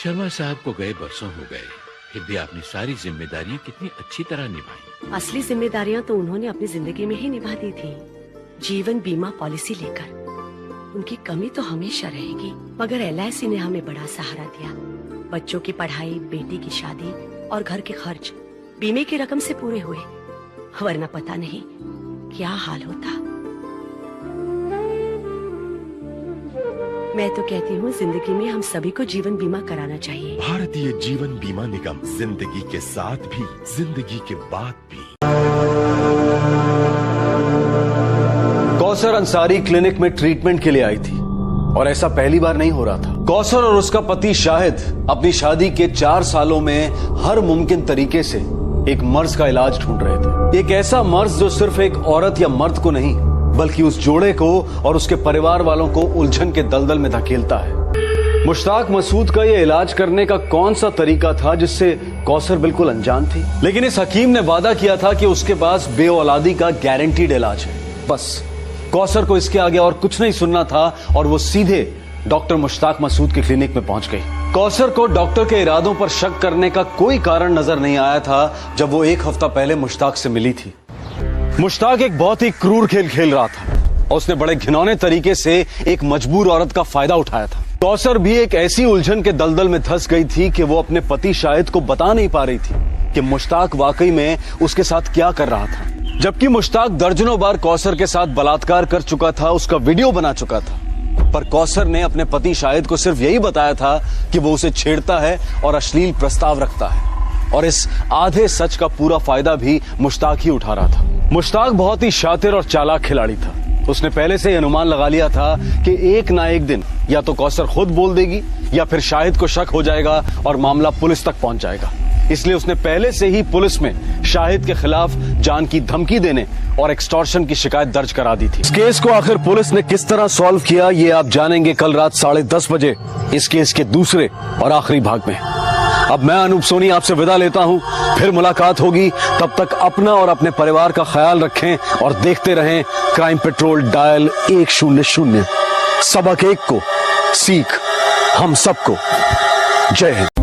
शर्मा साहब को गए बरसों हो गए, फिर भी आपने सारी जिम्मेदारियां कितनी अच्छी तरह निभाई। असली जिम्मेदारियां तो उन्होंने अपनी जिंदगी में ही निभा दी थी, जीवन बीमा पॉलिसी लेकर। उनकी कमी तो हमेशा रहेगी, मगर LIC ने हमें बड़ा सहारा दिया। बच्चों की पढ़ाई, बेटी की शादी और घर के खर्च बीमे की रकम से पूरे हुए, वरना पता नहीं क्या हाल होता। मैं तो कहती हूँ जिंदगी में हम सभी को जीवन बीमा कराना चाहिए। भारतीय जीवन बीमा निगम, जिंदगी के साथ भी, जिंदगी के बाद भी। कौसर अंसारी क्लिनिक में ट्रीटमेंट के लिए आई थी और ऐसा पहली बार नहीं हो रहा था। कौसर और उसका पति शाहिद अपनी शादी के 4 सालों में हर मुमकिन तरीके से एक मर्ज का इलाज ढूंढ रहे थे। एक ऐसा मर्ज जो सिर्फ एक औरत या मर्द को नहीं, बल्कि उस जोड़े को और उसके परिवार वालों को उलझन के दलदल में धकेलता है। मुश्ताक मसूद का यह इलाज करने का कौन सा तरीका था जिससे कौसर बिल्कुल अनजान थी, लेकिन इस हकीम ने वादा किया था कि उसके पास बेऔलादी का गारंटीड इलाज है। बस कौसर को इसके आगे और कुछ नहीं सुनना था और वो सीधे डॉक्टर मुश्ताक मसूद के क्लिनिक में पहुंच गई। कौसर को डॉक्टर के इरादों पर शक करने का कोई कारण नजर नहीं आया था जब वो 1 हफ्ता पहले मुश्ताक से मिली थी। मुश्ताक एक बहुत ही क्रूर खेल खेल रहा था और उसने बड़े घिनौने तरीके से एक मजबूर औरत का फायदा उठाया था। कौसर भी एक ऐसी उलझन के दलदल में धंस गई थी कि वो अपने पति शाहिद को बता नहीं पा रही थी कि मुश्ताक वाकई में उसके साथ क्या कर रहा था। जबकि मुश्ताक दर्जनों बार कौसर के साथ बलात्कार कर चुका था, उसका वीडियो बना चुका था, पर कौसर ने अपने पति शाहिद को सिर्फ यही बताया था कि वो उसे छेड़ता है और अश्लील प्रस्ताव रखता है, और इस आधे सच का पूरा फायदा भी मुश्ताक ही उठा रहा था। मुश्ताक बहुत ही शातिर और चालाक खिलाड़ी था। उसने पहले से ही अनुमान लगा लिया था कि एक ना एक दिन या तो कौसर खुद बोल देगी या फिर शाहिद को शक हो जाएगा और मामला पुलिस तक पहुंच जाएगा। इसलिए उसने पहले से ही पुलिस में शाहिद के खिलाफ जान की धमकी देने और एक्सटॉर्शन की शिकायत दर्ज करा दी थी। इस केस को आखिर पुलिस ने किस तरह सॉल्व किया, ये आप जानेंगे कल रात 10:30 बजे इस केस के दूसरे और आखिरी भाग में। अब मैं अनूप सोनी आपसे विदा लेता हूं, फिर मुलाकात होगी। तब तक अपना और अपने परिवार का ख्याल रखें और देखते रहें क्राइम पेट्रोल डायल 100। सबक एक को सीख हम सबको। जय हिंद।